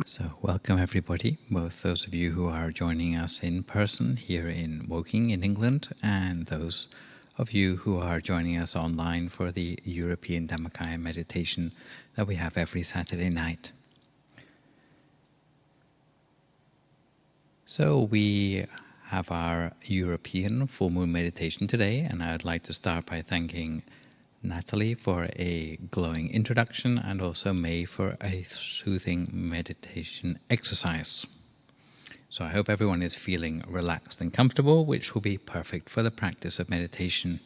So welcome everybody, both those of you who are joining us in person here in Woking in England and those of you who are joining us online for the European Dhammakaya meditation that we have every Saturday night. So we have our European full moon meditation today, and I would like to start by thanking Natalie for a glowing introduction and also May for a soothing meditation exercise. So I hope everyone is feeling relaxed and comfortable, which will be perfect for the practice of meditation.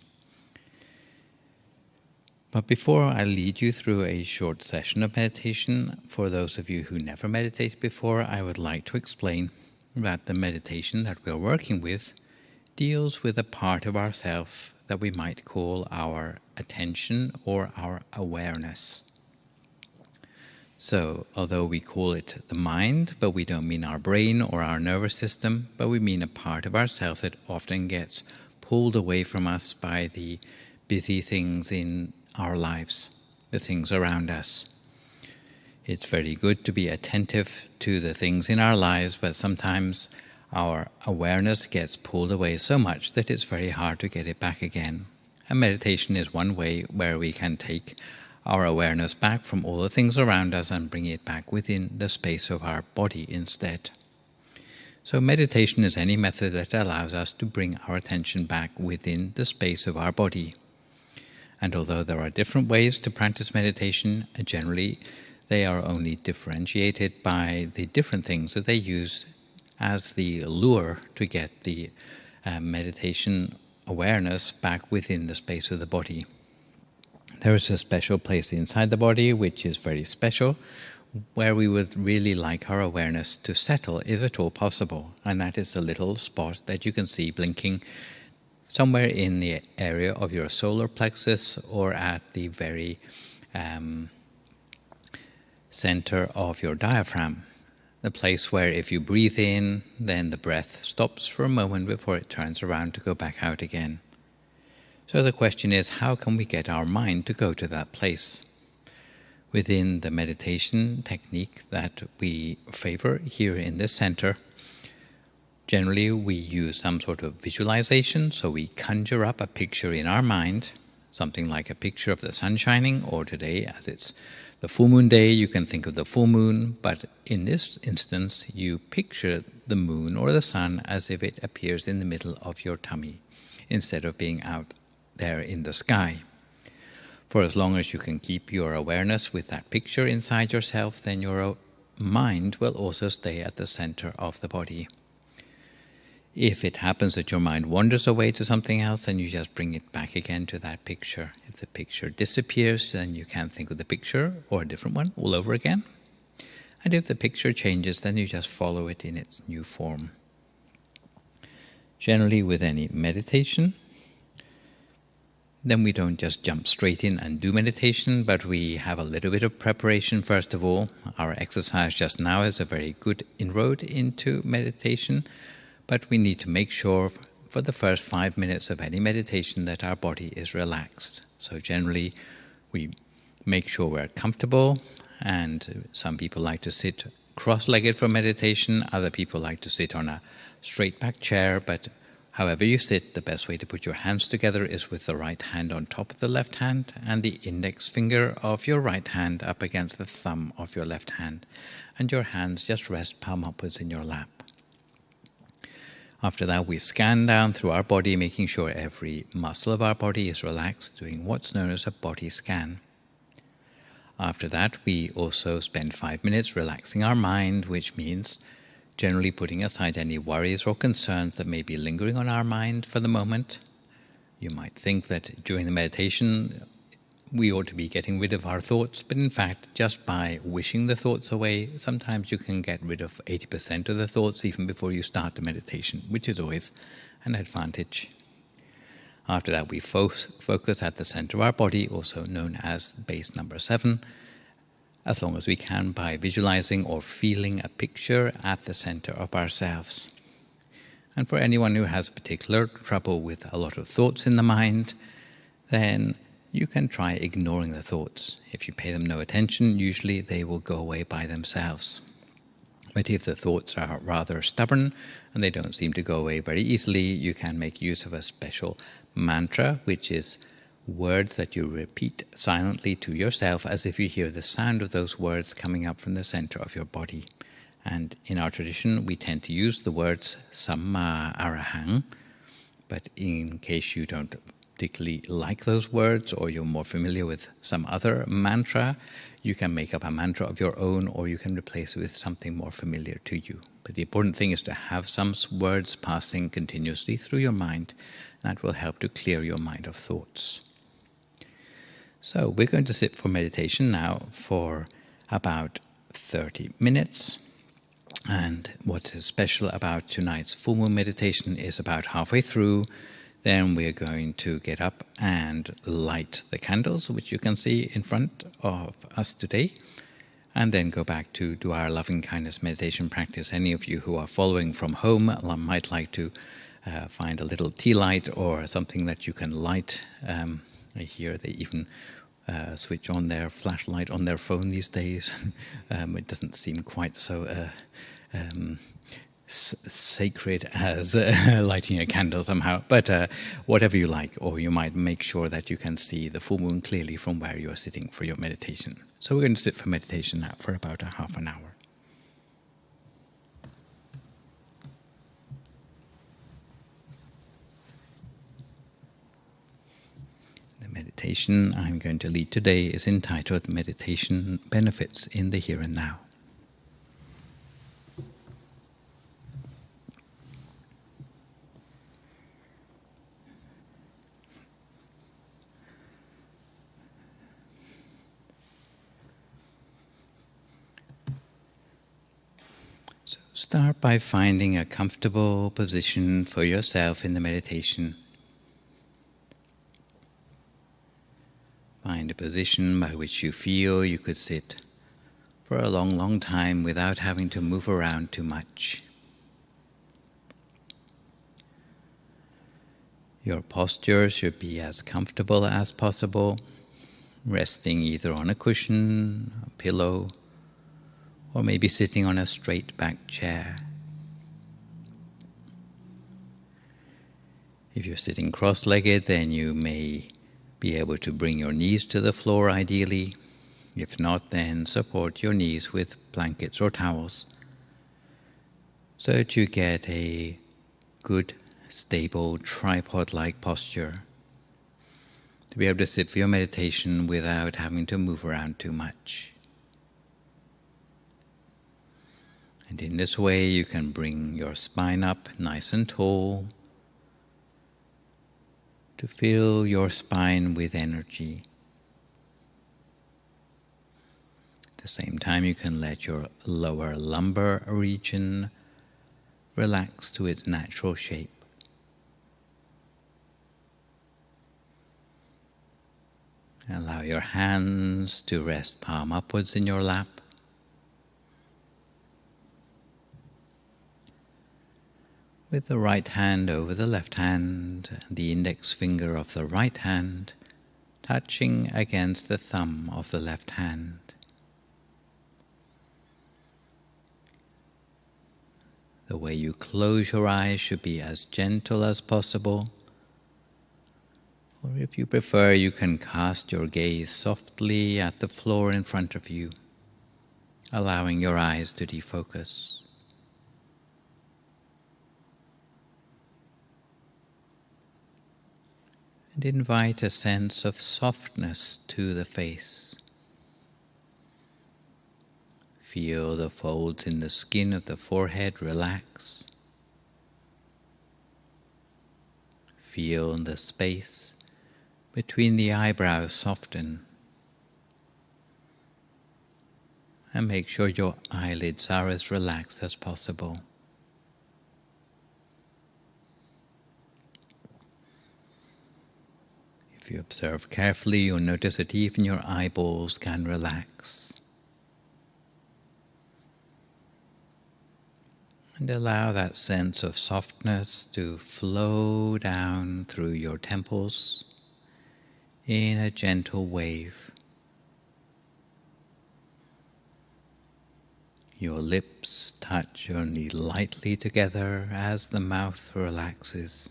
But before I lead you through a short session of meditation, for those of you who never meditated before, I would like to explain that the meditation that we're working with deals with a part of ourself that we might call our attention or our awareness. So, although we call it the mind, but we don't mean our brain or our nervous system, but we mean a part of ourself that often gets pulled away from us by the busy things in our lives, the things around us. It's very good to be attentive to the things in our lives, but sometimes our awareness gets pulled away so much that it's very hard to get it back again. And meditation is one way where we can take our awareness back from all the things around us and bring it back within the space of our body instead. So meditation is any method that allows us to bring our attention back within the space of our body. And although there are different ways to practice meditation, generally they are only differentiated by the different things that they use as the lure to get the meditation awareness back within the space of the body. There is a special place inside the body which is very special, where we would really like our awareness to settle, if at all possible, and that is a little spot that you can see blinking somewhere in the area of your solar plexus or at the very center of your diaphragm. The place where if you breathe in, then the breath stops for a moment before it turns around to go back out again. So the question is, how can we get our mind to go to that place? Within the meditation technique that we favor here in this center, generally we use some sort of visualization, so we conjure up a picture in our mind, something like a picture of the sun shining, or today, as it's the full moon day, you can think of the full moon, but in this instance, you picture the moon or the sun as if it appears in the middle of your tummy, instead of being out there in the sky. For as long as you can keep your awareness with that picture inside yourself, then your mind will also stay at the center of the body. If it happens that your mind wanders away to something else, then you just bring it back again to that picture. If the picture disappears, then you can think of the picture or a different one all over again. And if the picture changes, then you just follow it in its new form. Generally, with any meditation, then we don't just jump straight in and do meditation, but we have a little bit of preparation first of all. Our exercise just now is a very good inroad into meditation, but we need to make sure for the first 5 minutes of any meditation that our body is relaxed. So generally we make sure we're comfortable, and some people like to sit cross-legged for meditation, other people like to sit on a straight back chair, but however you sit, the best way to put your hands together is with the right hand on top of the left hand and the index finger of your right hand up against the thumb of your left hand, and your hands just rest palm upwards in your lap. After that, we scan down through our body, making sure every muscle of our body is relaxed, doing what's known as a body scan. After that, we also spend 5 minutes relaxing our mind, which means generally putting aside any worries or concerns that may be lingering on our mind for the moment. You might think that during the meditation we ought to be getting rid of our thoughts, but in fact, just by wishing the thoughts away, sometimes you can get rid of 80% of the thoughts even before you start the meditation, which is always an advantage. After that, we focus at the center of our body, also known as base number 7, as long as we can, by visualizing or feeling a picture at the center of ourselves. And for anyone who has particular trouble with a lot of thoughts in the mind, then you can try ignoring the thoughts. If you pay them no attention, usually they will go away by themselves. But if the thoughts are rather stubborn and they don't seem to go away very easily, you can make use of a special mantra, which is words that you repeat silently to yourself as if you hear the sound of those words coming up from the center of your body. And in our tradition, we tend to use the words Samma Arahang, but in case you don't particularly like those words or you're more familiar with some other mantra, you can make up a mantra of your own or you can replace it with something more familiar to you. But the important thing is to have some words passing continuously through your mind. That will help to clear your mind of thoughts. So we're going to sit for meditation now for about 30 minutes. And what is special about tonight's full moon meditation is about halfway through, then we're going to get up and light the candles, which you can see in front of us today, and then go back to do our loving kindness meditation practice. Any of you who are following from home might like to find a little tea light or something that you can light. I hear they even switch on their flashlight on their phone these days. It doesn't seem quite so sacred as lighting a candle somehow, but whatever you like, or you might make sure that you can see the full moon clearly from where you're sitting for your meditation. So we're going to sit for meditation now for about a half an hour. The meditation I'm going to lead today is entitled Meditation Benefits in the Here and Now. Start by finding a comfortable position for yourself in the meditation. Find a position by which you feel you could sit for a long, long time without having to move around too much. Your posture should be as comfortable as possible, resting either on a cushion, a pillow, or maybe sitting on a straight back chair. If you're sitting cross-legged, then you may be able to bring your knees to the floor ideally. If not, then support your knees with blankets or towels so that you get a good, stable, tripod-like posture to be able to sit for your meditation without having to move around too much. And in this way, you can bring your spine up nice and tall to fill your spine with energy. At the same time, you can let your lower lumbar region relax to its natural shape. Allow your hands to rest palm upwards in your lap. With the right hand over the left hand, and the index finger of the right hand touching against the thumb of the left hand. The way you close your eyes should be as gentle as possible, or if you prefer, you can cast your gaze softly at the floor in front of you, allowing your eyes to defocus. And invite a sense of softness to the face. Feel the folds in the skin of the forehead relax. Feel the space between the eyebrows soften. And make sure your eyelids are as relaxed as possible. If you observe carefully, you'll notice that even your eyeballs can relax. And allow that sense of softness to flow down through your temples in a gentle wave. Your lips touch only lightly together as the mouth relaxes.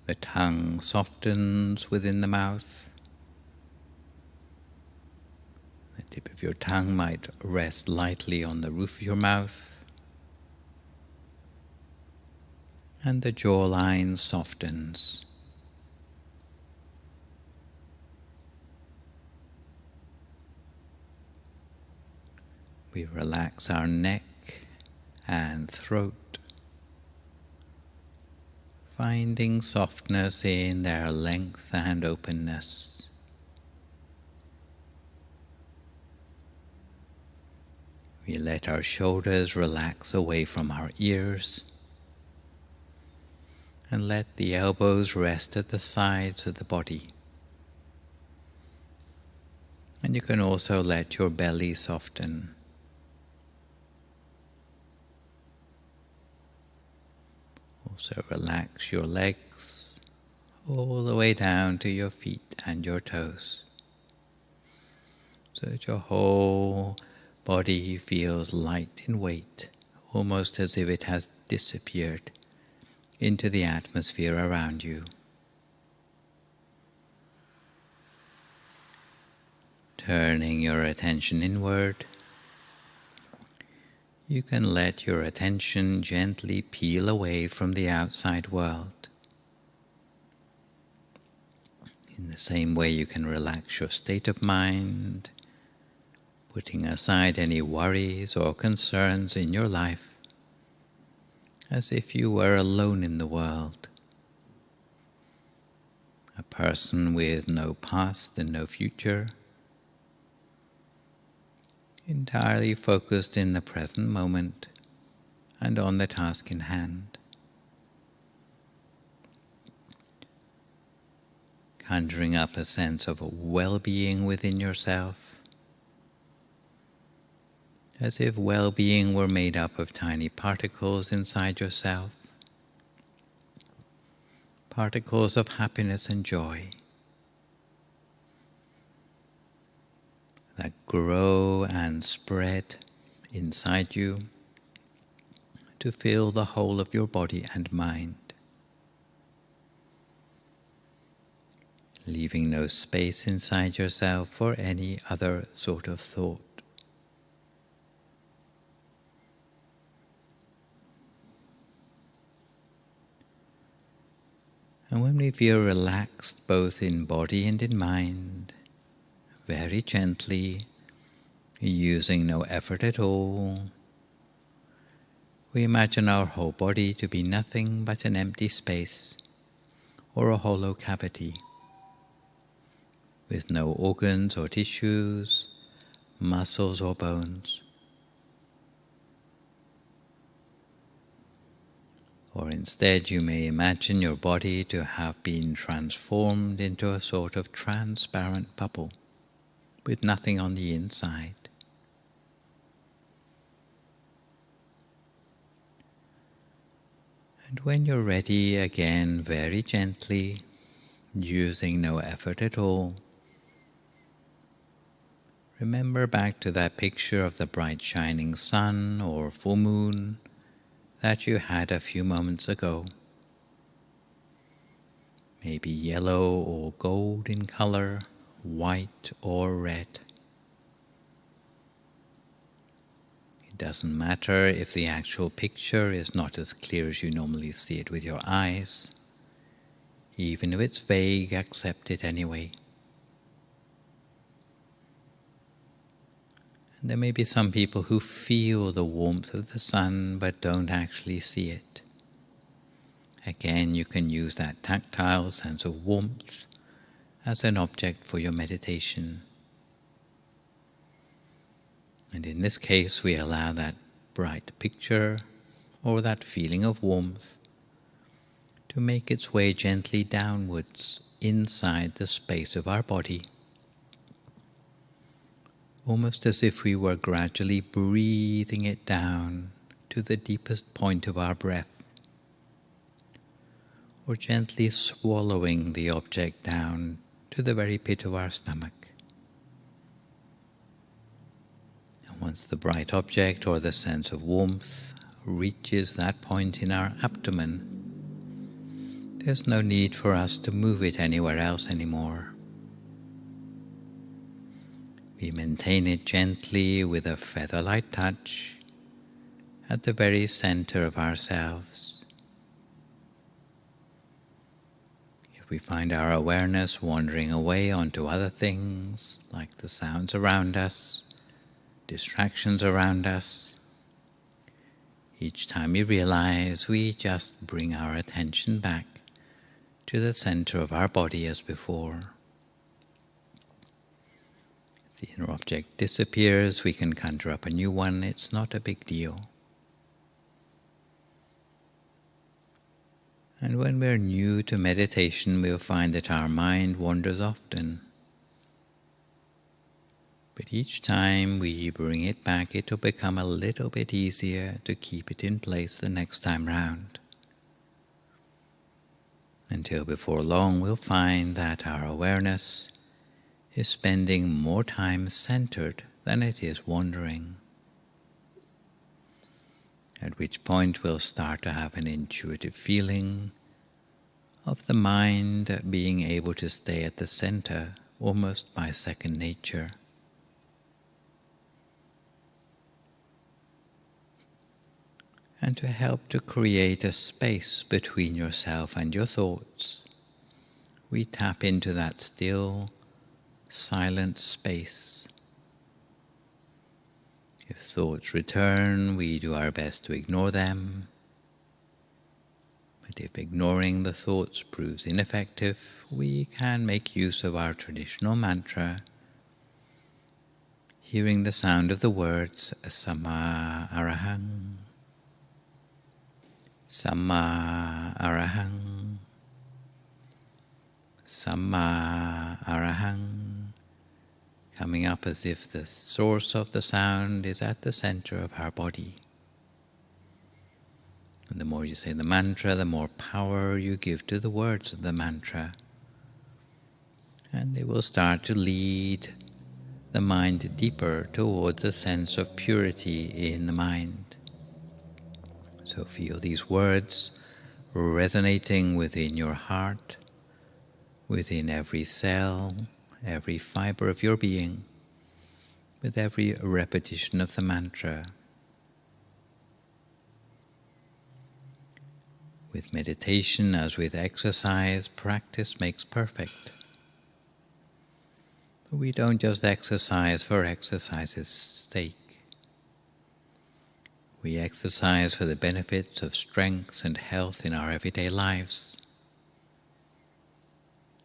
The tongue softens within the mouth. The tip of your tongue might rest lightly on the roof of your mouth. And the jawline softens. We relax our neck and throat, finding softness in their length and openness. We let our shoulders relax away from our ears and let the elbows rest at the sides of the body. And you can also let your belly soften. Also relax your legs all the way down to your feet and your toes, so that your whole body feels light in weight, almost as if it has disappeared into the atmosphere around you. Turning your attention inward, you can let your attention gently peel away from the outside world. In the same way, you can relax your state of mind, putting aside any worries or concerns in your life, as if you were alone in the world, a person with no past and no future, entirely focused in the present moment and on the task in hand. Conjuring up a sense of well-being within yourself, as if well-being were made up of tiny particles inside yourself, particles of happiness and joy that grow and spread inside you to fill the whole of your body and mind, leaving no space inside yourself for any other sort of thought. And when we feel relaxed both in body and in mind, very gently, using no effort at all, we imagine our whole body to be nothing but an empty space or a hollow cavity, with no organs or tissues, muscles or bones. Or instead, you may imagine your body to have been transformed into a sort of transparent bubble with nothing on the inside. And when you're ready, again, very gently, using no effort at all, remember back to that picture of the bright shining sun or full moon that you had a few moments ago. Maybe yellow or gold in color, white or red. It doesn't matter if the actual picture is not as clear as you normally see it with your eyes. Even if it's vague, accept it anyway. And there may be some people who feel the warmth of the sun but don't actually see it. Again, you can use that tactile sense of warmth as an object for your meditation. And in this case, we allow that bright picture or that feeling of warmth to make its way gently downwards inside the space of our body, almost as if we were gradually breathing it down to the deepest point of our breath, or gently swallowing the object down to the very pit of our stomach. And once Once the bright object or the sense of warmth reaches that point in our abdomen, there's no need for us to move it anywhere else anymore. We maintain it gently with a feather-light touch at the very center of ourselves. If we find our awareness wandering away onto other things, like the sounds around us, distractions around us, each time we realize, we just bring our attention back to the center of our body as before. If the inner object disappears, we can conjure up a new one. It's not a big deal. And when we're new to meditation, we'll find that our mind wanders often. But each time we bring it back, it will become a little bit easier to keep it in place the next time round. Until before long, we'll find that our awareness is spending more time centered than it is wandering. At which point we'll start to have an intuitive feeling of the mind being able to stay at the center almost by second nature. And to help to create a space between yourself and your thoughts, we tap into that still, silent space. If thoughts return, we do our best to ignore them. But if ignoring the thoughts proves ineffective, we can make use of our traditional mantra, hearing the sound of the words Samma Arahang, Samma Arahang, Samma Arahang, coming up as if the source of the sound is at the center of our body. And the more you say the mantra, the more power you give to the words of the mantra. And they will start to lead the mind deeper towards a sense of purity in the mind. So feel these words resonating within your heart, within every cell, every fiber of your being, with every repetition of the mantra. With meditation, as with exercise, practice makes perfect. But we don't just exercise for exercise's sake. We exercise for the benefits of strength and health in our everyday lives.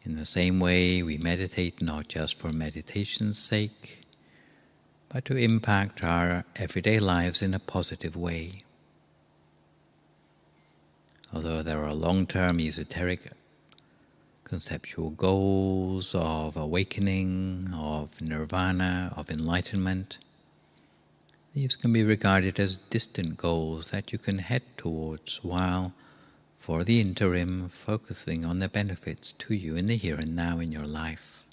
In the same way, we meditate not just for meditation's sake, but to impact our everyday lives in a positive way. Although there are long-term esoteric conceptual goals of awakening, of nirvana, of enlightenment, these can be regarded as distant goals that you can head towards while, for the interim, focusing on the benefits to you in the here and now in your life.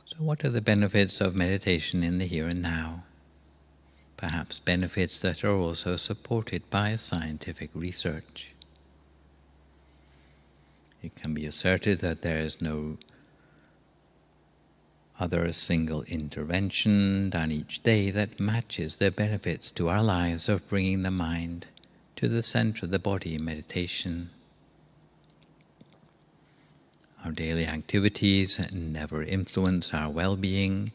So what are the benefits of meditation in the here and now? Perhaps benefits that are also supported by scientific research. It can be asserted that there is no other single intervention done each day that matches the benefits to our lives of bringing the mind to the center of the body in meditation. Our daily activities never influence our well-being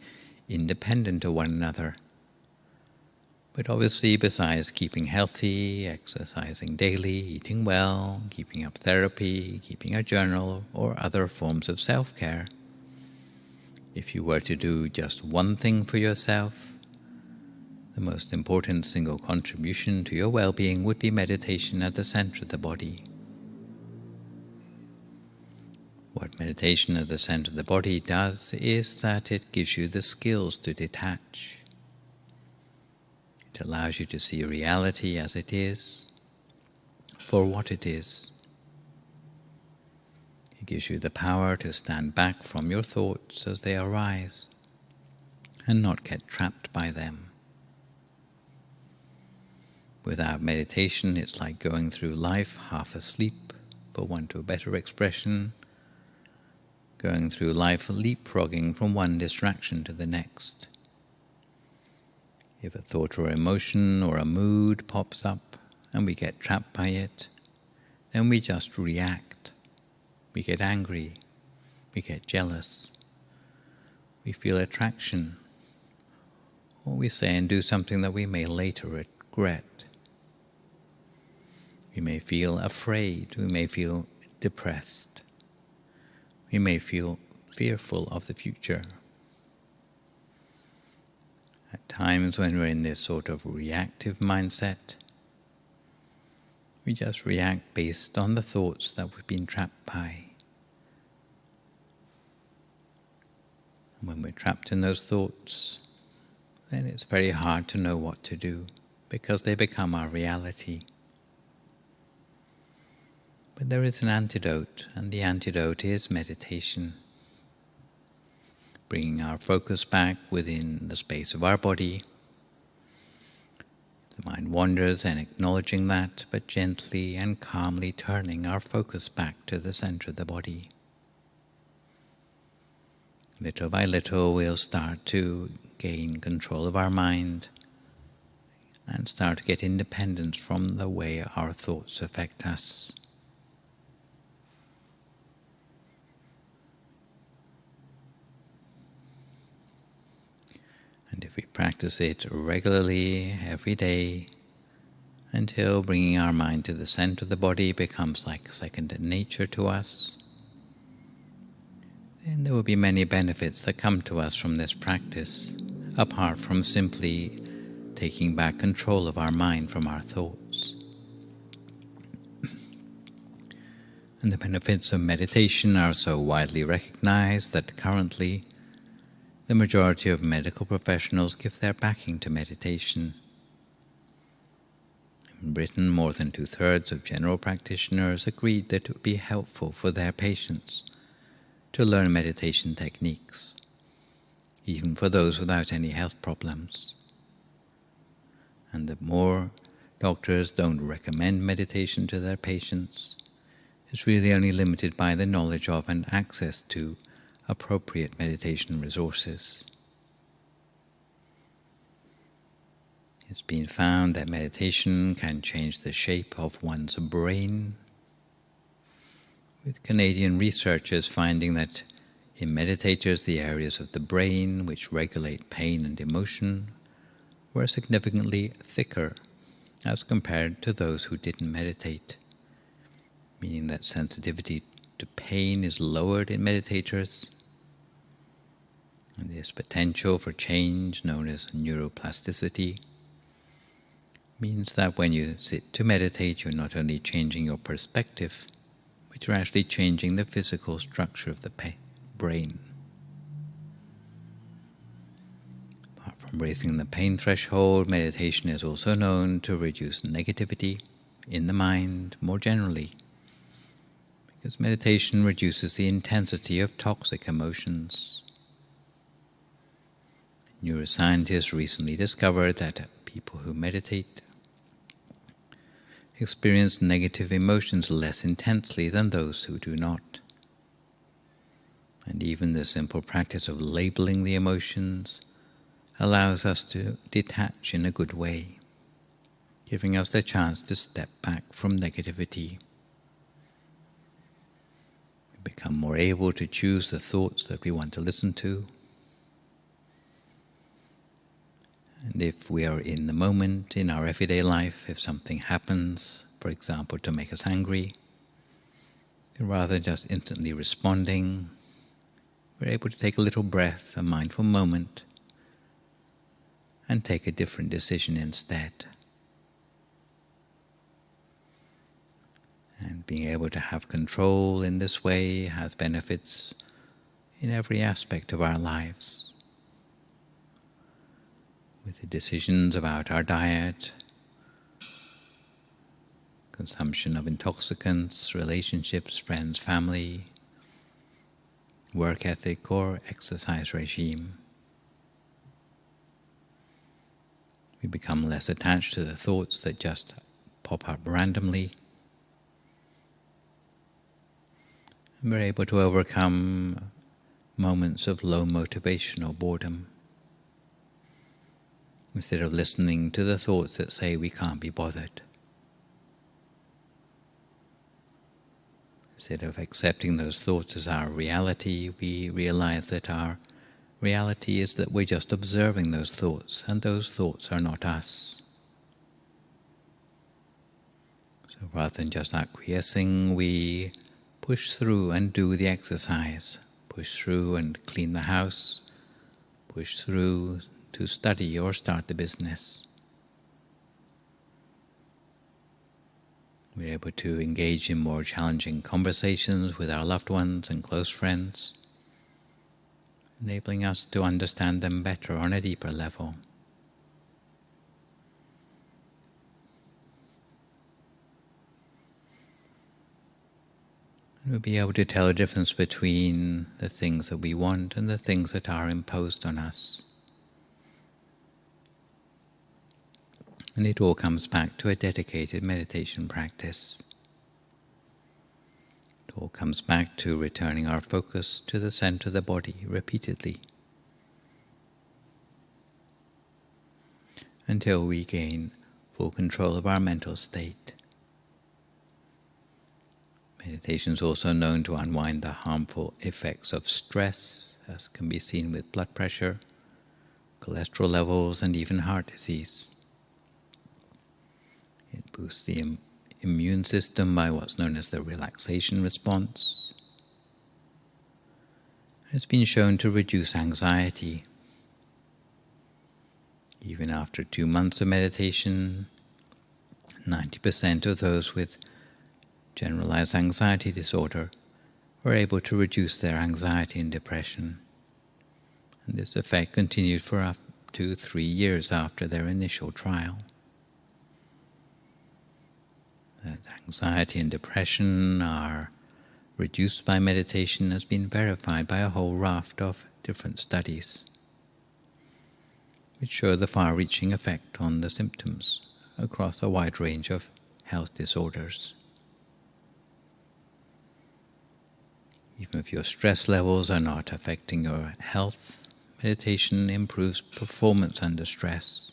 independent of one another. But obviously, besides keeping healthy, exercising daily, eating well, keeping up therapy, keeping a journal, or other forms of self-care, if you were to do just one thing for yourself, the most important single contribution to your well-being would be meditation at the center of the body. What meditation at the center of the body does is that it gives you the skills to detach. It allows you to see reality as it is, for what it is. It gives you the power to stand back from your thoughts as they arise, and not get trapped by them. Without meditation, it's like going through life half asleep, for want of a better expression, going through life leapfrogging from one distraction to the next. If a thought or emotion or a mood pops up and we get trapped by it, then we just react. We get angry, we get jealous, we feel attraction, or we say and do something that we may later regret. We may feel afraid, we may feel depressed, we may feel fearful of the future. At times when we're in this sort of reactive mindset, we just react based on the thoughts that we've been trapped by. And when we're trapped in those thoughts, then it's very hard to know what to do, because they become our reality. But there is an antidote, and the antidote is meditation. Bringing our focus back within the space of our body. The mind wanders, and acknowledging that, but gently and calmly turning our focus back to the center of the body. Little by little, we'll start to gain control of our mind and start to get independence from the way our thoughts affect us. And if we practice it regularly, every day, until bringing our mind to the center of the body becomes like second nature to us, then there will be many benefits that come to us from this practice, apart from simply taking back control of our mind from our thoughts. And the benefits of meditation are so widely recognized that currently the majority of medical professionals give their backing to meditation. In Britain, more than 2/3 of general practitioners agreed that it would be helpful for their patients to learn meditation techniques, even for those without any health problems. And the more doctors don't recommend meditation to their patients, it's really only limited by the knowledge of and access to appropriate meditation resources. It's been found that meditation can change the shape of one's brain, with Canadian researchers finding that in meditators the areas of the brain which regulate pain and emotion were significantly thicker as compared to those who didn't meditate, meaning that sensitivity to pain is lowered in meditators. And this potential for change, known as neuroplasticity, means that when you sit to meditate, you're not only changing your perspective, but you're actually changing the physical structure of the brain. Apart from raising the pain threshold, meditation is also known to reduce negativity in the mind more generally, because meditation reduces the intensity of toxic emotions. Neuroscientists recently discovered that people who meditate experience negative emotions less intensely than those who do not. And even the simple practice of labeling the emotions allows us to detach in a good way, giving us the chance to step back from negativity. We become more able to choose the thoughts that we want to listen to. And if we are in the moment, in our everyday life, if something happens, for example, to make us angry, rather than just instantly responding, we're able to take a little breath, a mindful moment, and take a different decision instead. And being able to have control in this way has benefits in every aspect of our lives. With the decisions about our diet, consumption of intoxicants, relationships, friends, family, work ethic, or exercise regime. We become less attached to the thoughts that just pop up randomly. And we're able to overcome moments of low motivation or boredom. Instead of listening to the thoughts that say we can't be bothered. Instead of accepting those thoughts as our reality, we realize that our reality is that we're just observing those thoughts, and those thoughts are not us. So rather than just acquiescing, we push through and do the exercise. Push through and clean the house. Push through to study or start the business. We're able to engage in more challenging conversations with our loved ones and close friends, enabling us to understand them better on a deeper level. And we'll be able to tell the difference between the things that we want and the things that are imposed on us. And it all comes back to a dedicated meditation practice. It all comes back to returning our focus to the center of the body repeatedly until we gain full control of our mental state. Meditation is also known to unwind the harmful effects of stress, as can be seen with blood pressure, cholesterol levels, and even heart disease. It boosts the immune system by what's known as the relaxation response. It's been shown to reduce anxiety. Even after 2 months of meditation, 90% of those with generalized anxiety disorder were able to reduce their anxiety and depression. And this effect continued for up to 3 years after their initial trial. That anxiety and depression are reduced by meditation has been verified by a whole raft of different studies, which show the far-reaching effect on the symptoms across a wide range of health disorders. Even if your stress levels are not affecting your health, meditation improves performance under stress,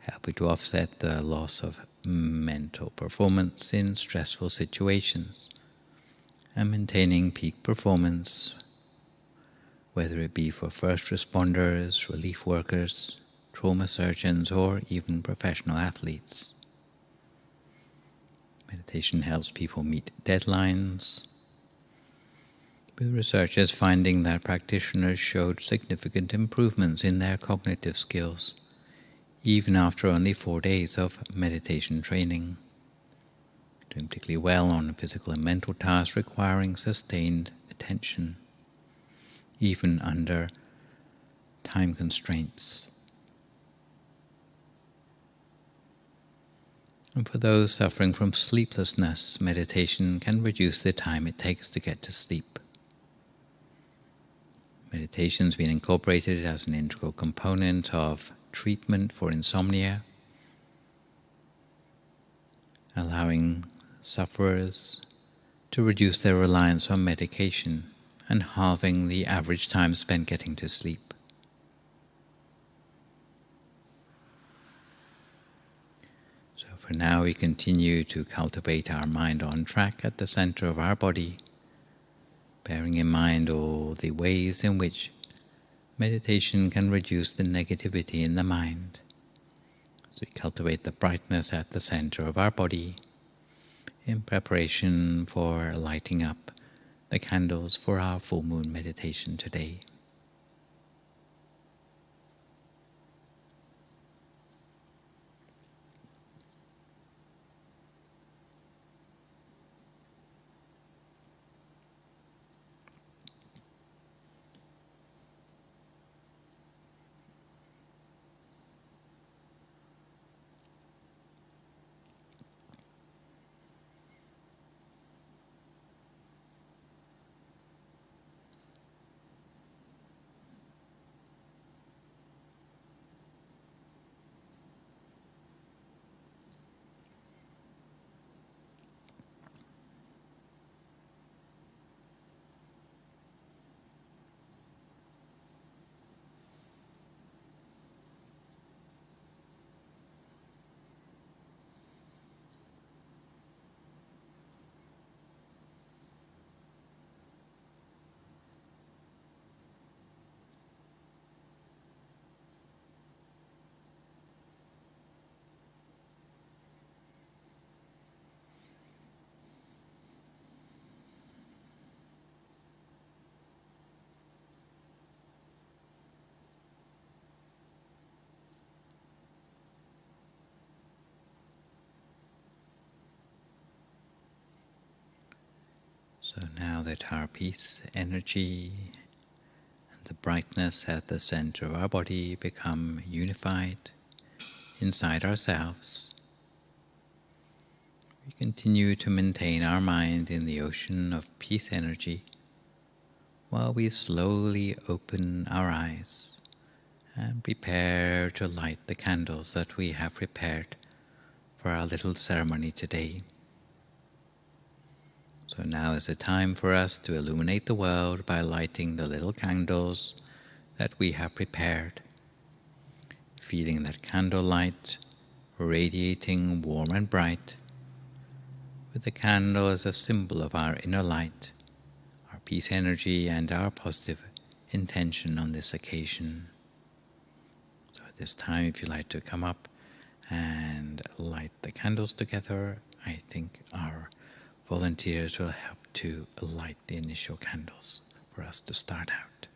helping to offset the loss of mental performance in stressful situations and maintaining peak performance, whether it be for first responders, relief workers, trauma surgeons, or even professional athletes. Meditation helps people meet deadlines, with researchers finding that practitioners showed significant improvements in their cognitive skills even after only 4 days of meditation training, doing particularly well on physical and mental tasks requiring sustained attention, even under time constraints. And for those suffering from sleeplessness, meditation can reduce the time it takes to get to sleep. Meditation has been incorporated as an integral component of treatment for insomnia, allowing sufferers to reduce their reliance on medication and halving the average time spent getting to sleep. So for now, we continue to cultivate our mind on track at the center of our body, bearing in mind all the ways in which meditation can reduce the negativity in the mind. So we cultivate the brightness at the center of our body in preparation for lighting up the candles for our full moon meditation today. now that our peace energy and the brightness at the center of our body become unified inside ourselves, we continue to maintain our mind in the ocean of peace energy while we slowly open our eyes and prepare to light the candles that we have prepared for our little ceremony today. So now is the time for us to illuminate the world by lighting the little candles that we have prepared, feeling that candle light radiating warm and bright, with the candle as a symbol of our inner light, our peace energy, and our positive intention on this occasion. So at this time, if you'd like to come up and light the candles together, I think our volunteers will help to light the initial candles for us to start out.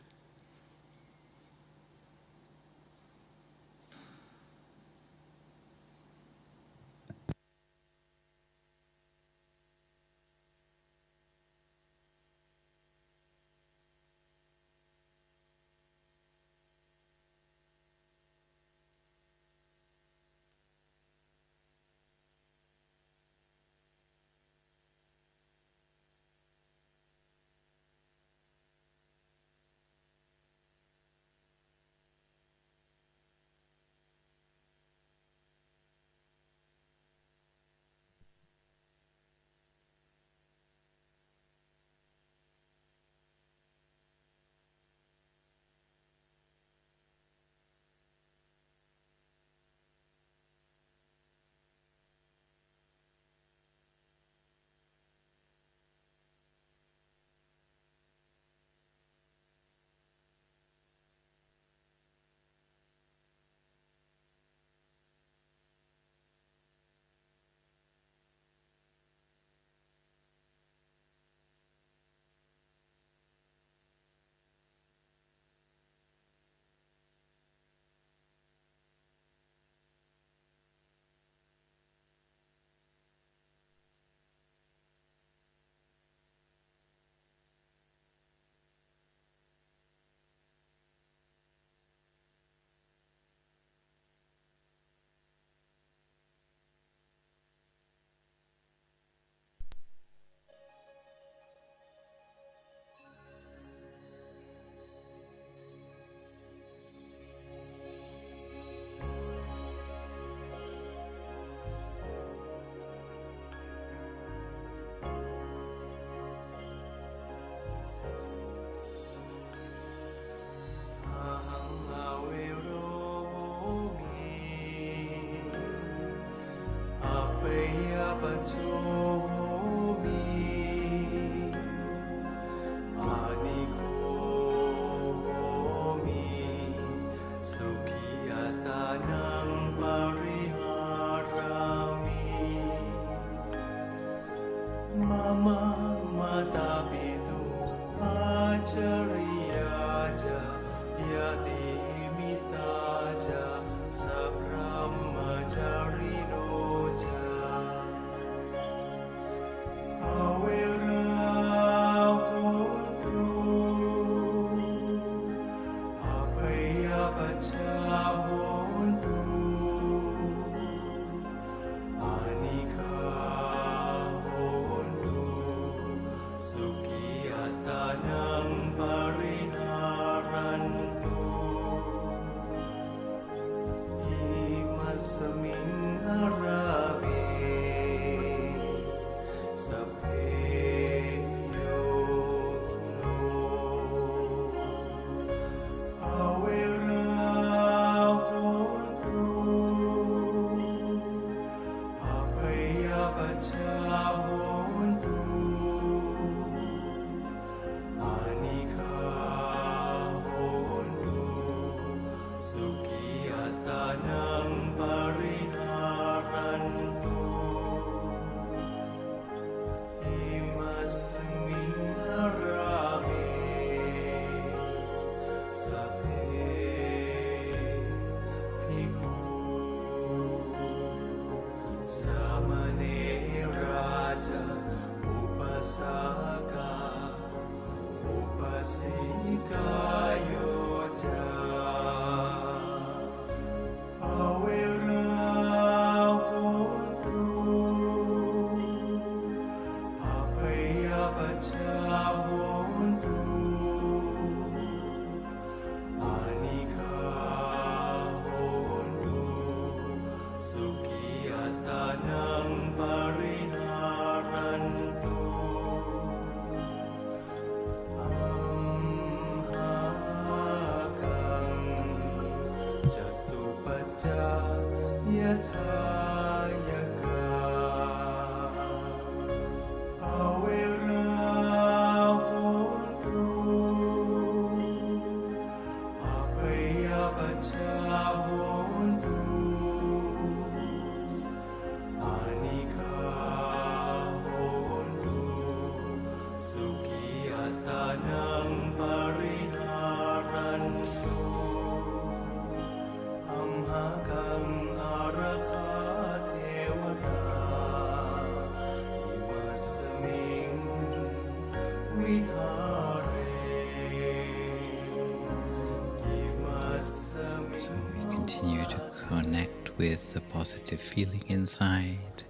Continue to connect with the positive feeling inside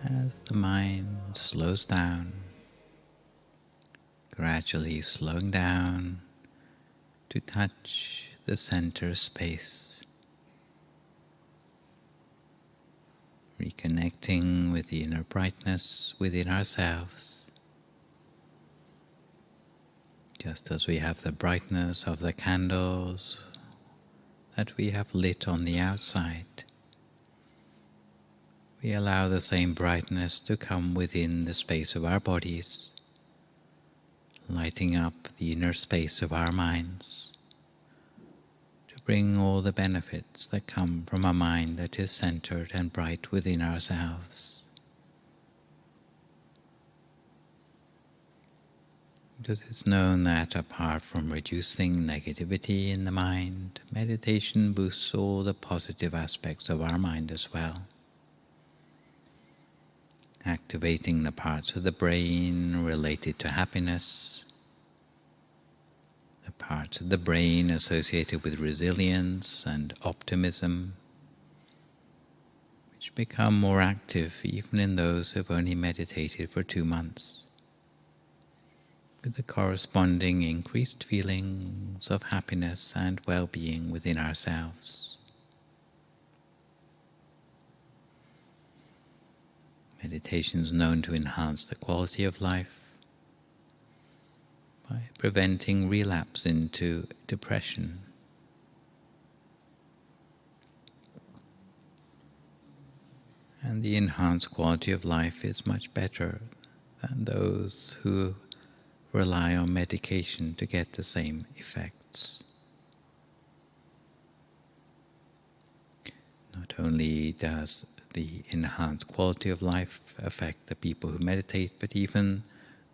as the mind slows down, gradually slowing down to touch the center space, reconnecting with the inner brightness within ourselves. Just as we have the brightness of the candles that we have lit on the outside, we allow the same brightness to come within the space of our bodies, lighting up the inner space of our minds, to bring all the benefits that come from a mind that is centered and bright within ourselves. It is known that apart from reducing negativity in the mind, meditation boosts all the positive aspects of our mind as well, activating the parts of the brain related to happiness, the parts of the brain associated with resilience and optimism, which become more active even in those who have only meditated for 2 months, with the corresponding increased feelings of happiness and well-being within ourselves. Meditation is known to enhance the quality of life by preventing relapse into depression. And the enhanced quality of life is much better than those who rely on medication to get the same effects. Not only does the enhanced quality of life affect the people who meditate, but even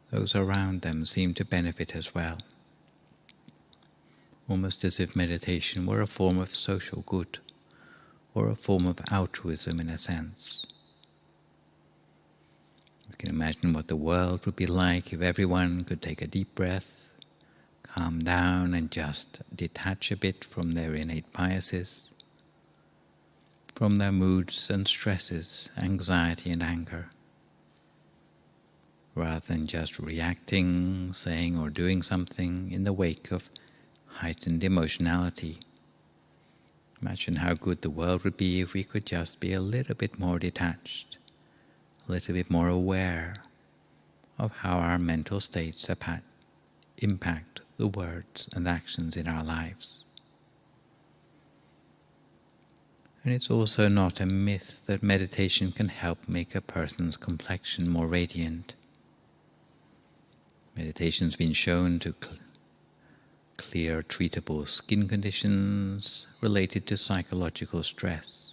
those around them seem to benefit as well, almost as if meditation were a form of social good, or a form of altruism in a sense. You can imagine what the world would be like if everyone could take a deep breath, calm down and just detach a bit from their innate biases, from their moods and stresses, anxiety and anger, rather than just reacting, saying or doing something in the wake of heightened emotionality. Imagine how good the world would be if we could just be a little bit more detached, a little bit more aware of how our mental states impact the words and actions in our lives. And it's also not a myth that meditation can help make a person's complexion more radiant. Meditation's been shown to clear treatable skin conditions related to psychological stress,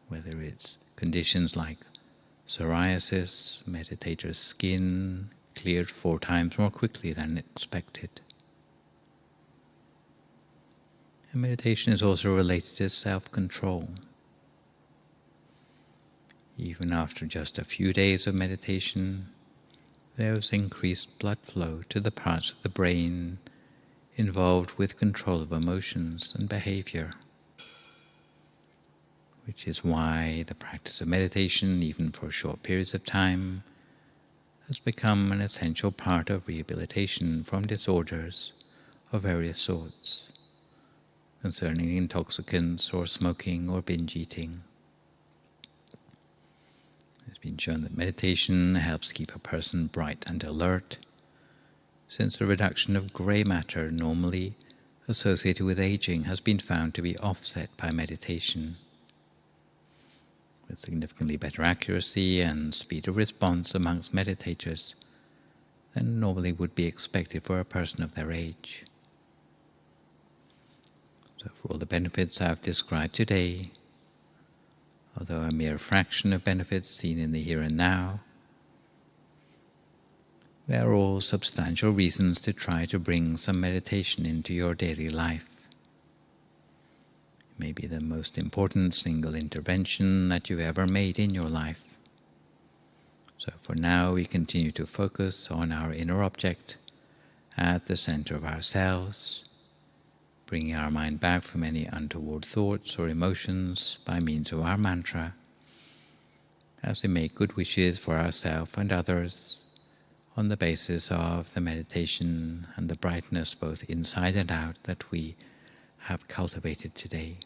whether it's conditions like psoriasis. Meditators' skin cleared 4 times more quickly than expected. And meditation is also related to self-control. Even after just a few days of meditation, there is increased blood flow to the parts of the brain involved with control of emotions and behavior, which is why the practice of meditation, even for short periods of time, has become an essential part of rehabilitation from disorders of various sorts, concerning intoxicants or smoking or binge eating. It's been shown that meditation helps keep a person bright and alert, since the reduction of grey matter normally associated with aging has been found to be offset by meditation, with significantly better accuracy and speed of response amongst meditators than normally would be expected for a person of their age. So for all the benefits I've described today, although a mere fraction of benefits seen in the here and now, they are all substantial reasons to try to bring some meditation into your daily life. It may be the most important single intervention that you've ever made in your life. So for now, we continue to focus on our inner object at the center of ourselves, bringing our mind back from any untoward thoughts or emotions by means of our mantra, as we make good wishes for ourselves and others on the basis of the meditation and the brightness both inside and out that we have cultivated today.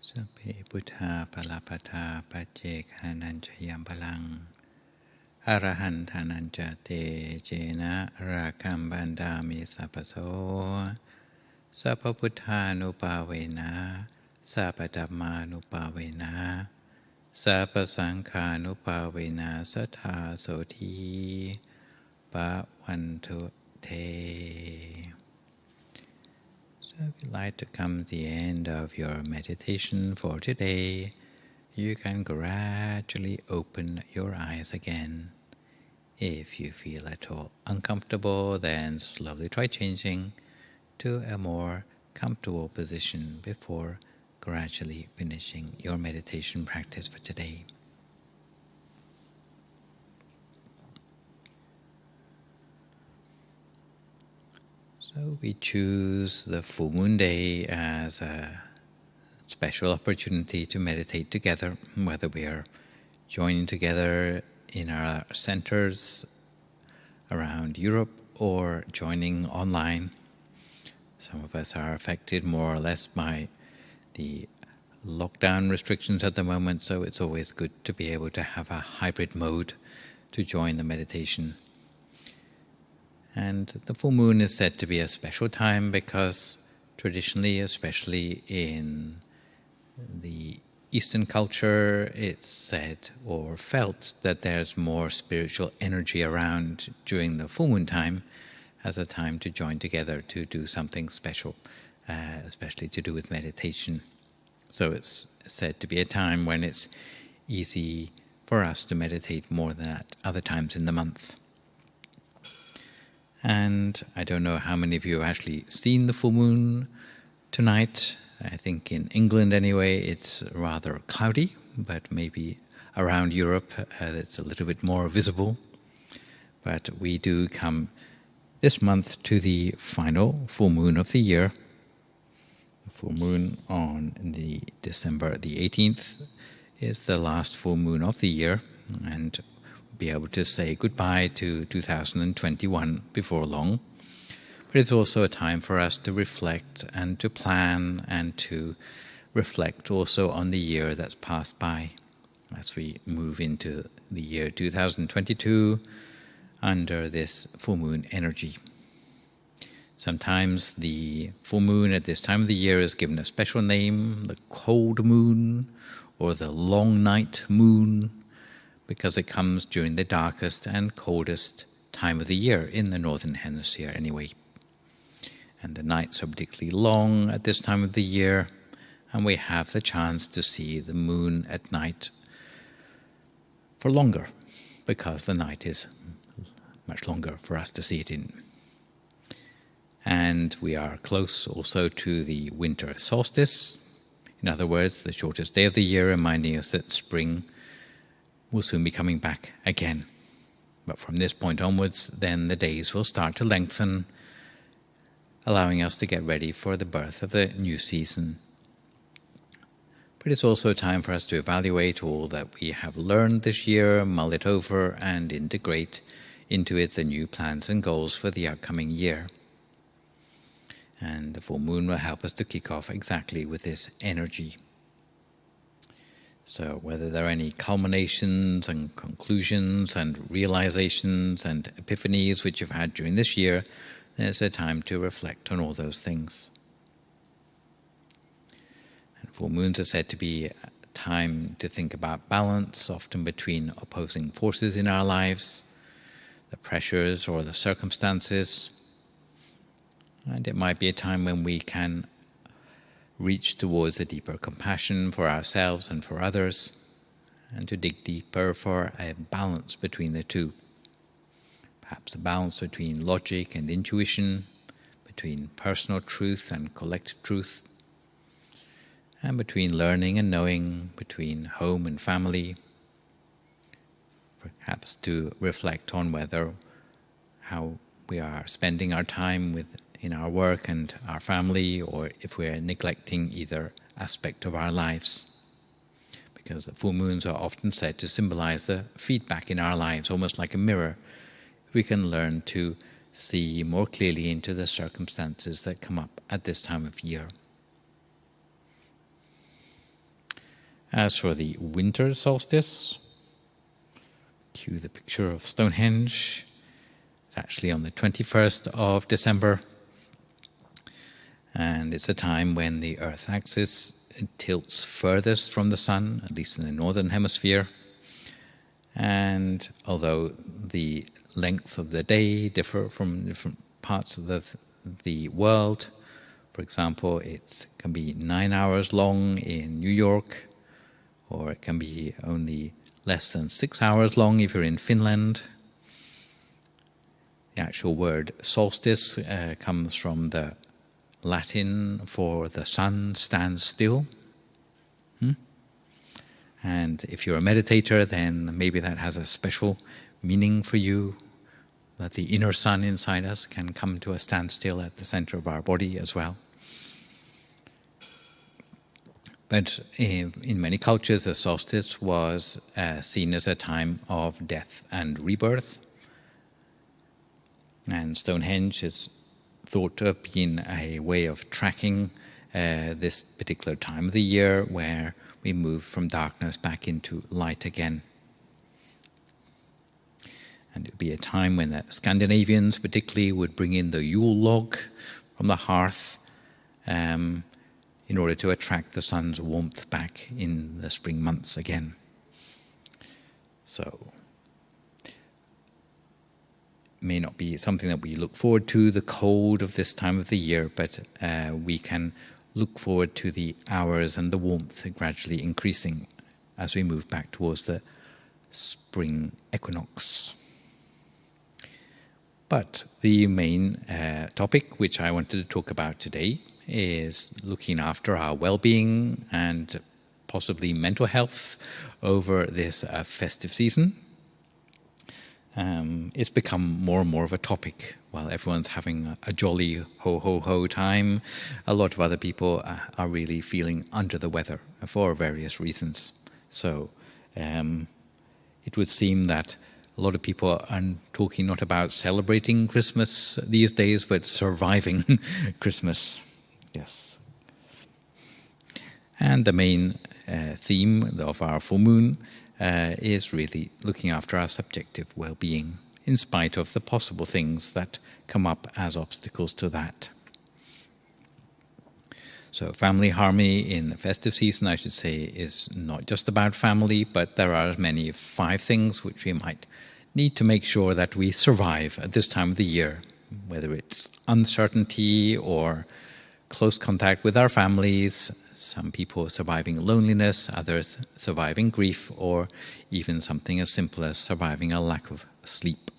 Sappe Buddha Palapata Pajek Hananchayam Palang Arahantananja Te Jena Rakam Bandami Sapaso Sapabuddha Nupavena Sapadhamma Nupavena Sapasangha Nupavena Satha Soti Bhavantu Te. So if you'd like to come to the end of your meditation for today, you can gradually open your eyes again If you feel at all uncomfortable, then slowly try changing to a more comfortable position before gradually finishing your meditation practice for today. So we choose the full moon day as a special opportunity to meditate together, whether we are joining together in our centers around Europe or joining online. Some of us are affected more or less by the lockdown restrictions at the moment, so it's always good to be able to have a hybrid mode to join the meditation. And the full moon is said to be a special time because traditionally, especially in the Eastern culture, it's said or felt that there's more spiritual energy around during the full moon time as a time to join together to do something special, especially to do with meditation. So it's said to be a time when it's easy for us to meditate more than at other times in the month. And I don't know how many of you have actually seen the full moon tonight. I think in England anyway, it's rather cloudy, but maybe around Europe it's a little bit more visible. But we do come this month to the final full moon of the year. The full moon on the December the 18th is the last full moon of the year, and be able to say goodbye to 2021 before long. But it's also a time for us to reflect and to plan and to reflect also on the year that's passed by as we move into the year 2022 under this full moon energy. Sometimes the full moon at this time of the year is given a special name, the cold moon or the long night moon, because it comes during the darkest and coldest time of the year in the Northern Hemisphere anyway. And the nights are particularly long at this time of the year, and we have the chance to see the moon at night for longer, because the night is much longer for us to see it in. And we are close also to the winter solstice, in other words, the shortest day of the year, reminding us that spring will soon be coming back again. But from this point onwards, then the days will start to lengthen, allowing us to get ready for the birth of the new season. But it's also time for us to evaluate all that we have learned this year, mull it over, and integrate into it the new plans and goals for the upcoming year. And the full moon will help us to kick off exactly with this energy. So whether there are any culminations and conclusions and realizations and epiphanies which you've had during this year, then it's a time to reflect on all those things. And full moons are said to be a time to think about balance, often between opposing forces in our lives, the pressures or the circumstances. And it might be a time when we can reach towards a deeper compassion for ourselves and for others, and to dig deeper for a balance between the two. Perhaps a balance between logic and intuition, between personal truth and collective truth, and between learning and knowing, between home and family. Perhaps to reflect on how we are spending our time in our work and our family, or if we're neglecting either aspect of our lives. Because the full moons are often said to symbolize the feedback in our lives, almost like a mirror. We can learn to see more clearly into the circumstances that come up at this time of year. As for the winter solstice, cue the picture of Stonehenge. It's actually on the 21st of December. And it's a time when the Earth's axis tilts furthest from the sun, at least in the northern hemisphere. And although the length of the day differ from different parts of the world, for example, it can be 9 hours long in New York, or it can be only less than 6 hours long if you're in Finland. The actual word solstice comes from the Latin for the sun stands still. And if you're a meditator, then maybe that has a special meaning for you, that the inner sun inside us can come to a standstill at the center of our body as well. But in many cultures, the solstice was seen as a time of death and rebirth. And Stonehenge is thought to have been a way of tracking this particular time of the year where we move from darkness back into light again. And it would be a time when the Scandinavians particularly would bring in the Yule log from the hearth in order to attract the sun's warmth back in the spring months again. So it may not be something that we look forward to, the cold of this time of the year, but we can look forward to the hours and the warmth gradually increasing as we move back towards the spring equinox. But the main topic which I wanted to talk about today is looking after our well-being and possibly mental health over this festive season. It's become more and more of a topic. While everyone's having a jolly ho-ho-ho time, a lot of other people are really feeling under the weather for various reasons. So it would seem that a lot of people are talking not about celebrating Christmas these days, but surviving Christmas. Yes. And the main theme of our full moon is really looking after our subjective well-being, in spite of the possible things that come up as obstacles to that. So family harmony in the festive season, I should say, is not just about family, but there are as many 5 things which we might need to make sure that we survive at this time of the year, whether it's uncertainty or close contact with our families, some people surviving loneliness, others surviving grief, or even something as simple as surviving a lack of sleep.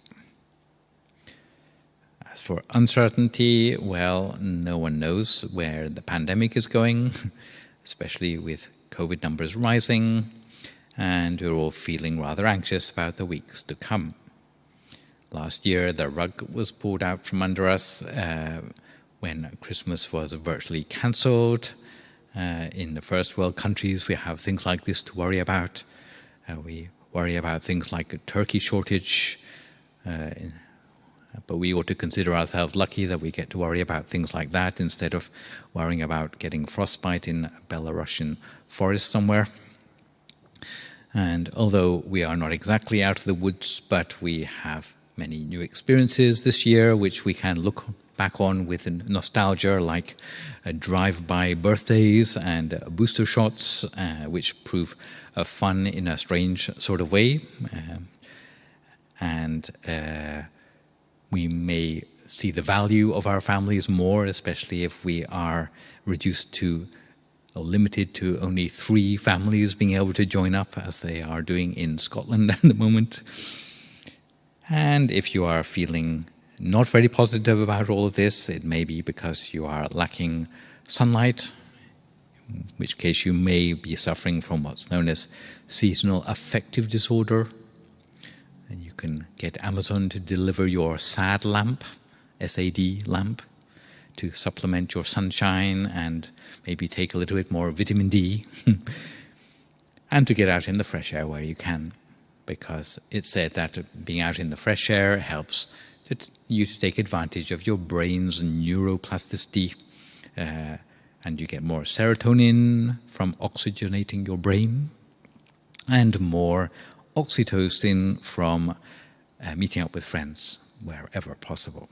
As for uncertainty, well, no one knows where the pandemic is going, especially with COVID numbers rising, and we're all feeling rather anxious about the weeks to come. Last year, the rug was pulled out from under us when Christmas was virtually cancelled. In the first world countries, we have things like this to worry about. We worry about things like a turkey shortage, but we ought to consider ourselves lucky that we get to worry about things like that instead of worrying about getting frostbite in a Belarusian forest somewhere. And although we are not exactly out of the woods, but we have many new experiences this year which we can look back on with nostalgia, like drive-by birthdays and booster shots, which prove fun in a strange sort of way. And we may see the value of our families more, especially if we are reduced to or limited to only 3 families being able to join up, as they are doing in Scotland at the moment. And if you are feeling not very positive about all of this, it may be because you are lacking sunlight, in which case you may be suffering from what's known as seasonal affective disorder. And you can get Amazon to deliver your SAD lamp, SAD lamp, to supplement your sunshine and maybe take a little bit more vitamin D and to get out in the fresh air where you can, because it's said that being out in the fresh air helps you to take advantage of your brain's neuroplasticity, and you get more serotonin from oxygenating your brain and more oxytocin from meeting up with friends wherever possible.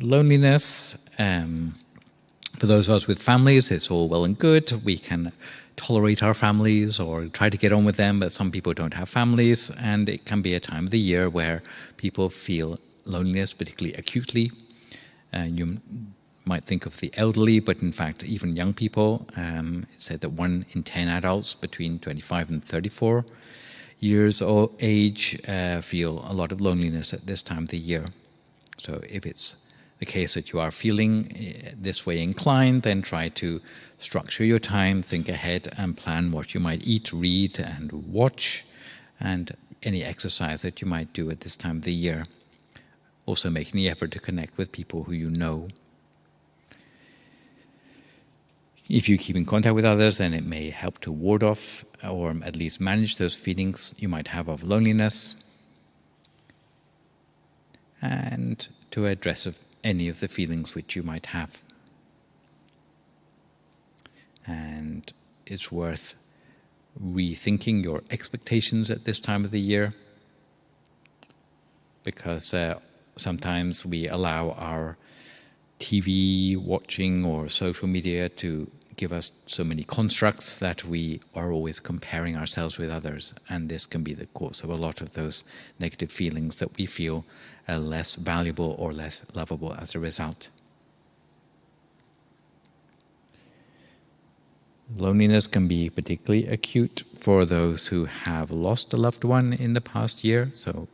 Loneliness, for those of us with families, it's all well and good. We can tolerate our families or try to get on with them, but some people don't have families, and it can be a time of the year where people feel loneliness particularly acutely. You might think of the elderly, but in fact even young people. It's said that 1 in 10 adults between 25 and 34 years or age feel a lot of loneliness at this time of the year. So if it's the case that you are feeling this way inclined, then try to structure your time, think ahead, and plan what you might eat, read, and watch, and any exercise that you might do at this time of the year. Also making the effort to connect with people who you know. If you keep in contact with others, then it may help to ward off or at least manage those feelings you might have of loneliness, and to address any of the feelings which you might have. And it's worth rethinking your expectations at this time of the year, because sometimes we allow our TV watching or social media to give us so many constructs that we are always comparing ourselves with others, and this can be the cause of a lot of those negative feelings that we feel less valuable or less lovable as a result. Loneliness can be particularly acute for those who have lost a loved one in the past year, so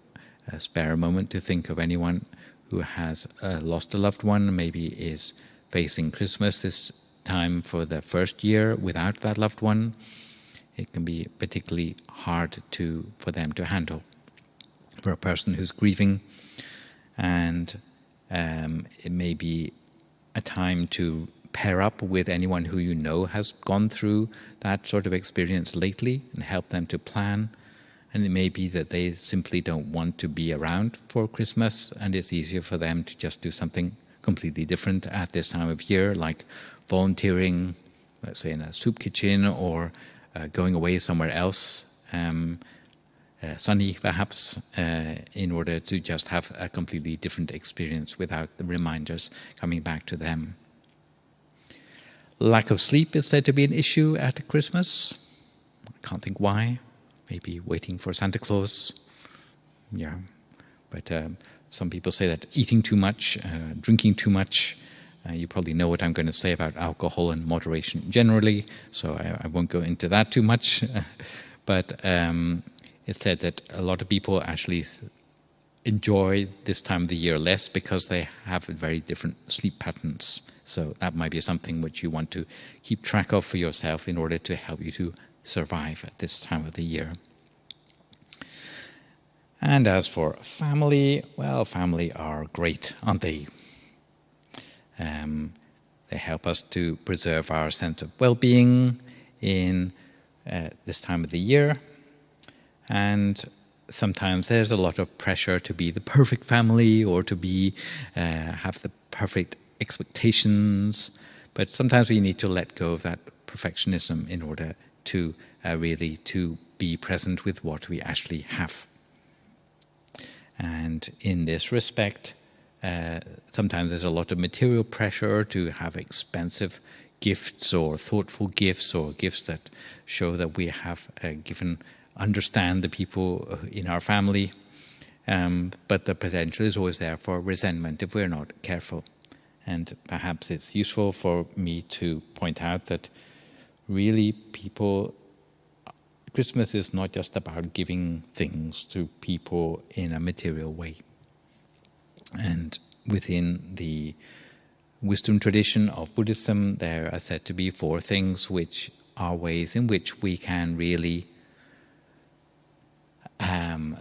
spare a moment to think of anyone who has lost a loved one, maybe is facing Christmas this time for the first year without that loved one. It can be particularly hard for them to handle. For a person who's grieving, and it may be a time to pair up with anyone who you know has gone through that sort of experience lately and help them to plan. And it may be that they simply don't want to be around for Christmas, and it's easier for them to just do something completely different at this time of year, like volunteering, let's say in a soup kitchen, or going away somewhere else, sunny perhaps, in order to just have a completely different experience without the reminders coming back to them. Lack of sleep is said to be an issue at Christmas. I can't think why. Maybe waiting for Santa Claus. Yeah. But some people say that eating too much, drinking too much, you probably know what I'm going to say about alcohol and moderation generally, so I won't go into that too much. But it's said that a lot of people actually enjoy this time of the year less because they have very different sleep patterns. So that might be something which you want to keep track of for yourself in order to help you to survive at this time of the year. And as for family, well, family are great, aren't they? They help us to preserve our sense of well-being in this time of the year. And sometimes there's a lot of pressure to be the perfect family or to be have the perfect expectations. But sometimes we need to let go of that perfectionism in order to really to be present with what we actually have. And in this respect, sometimes there's a lot of material pressure to have expensive gifts or thoughtful gifts or gifts that show that we have understand the people in our family. But the potential is always there for resentment if we're not careful. And perhaps it's useful for me to point out that really Christmas is not just about giving things to people in a material way. And within the wisdom tradition of Buddhism, there are said to be 4 things which are ways in which we can really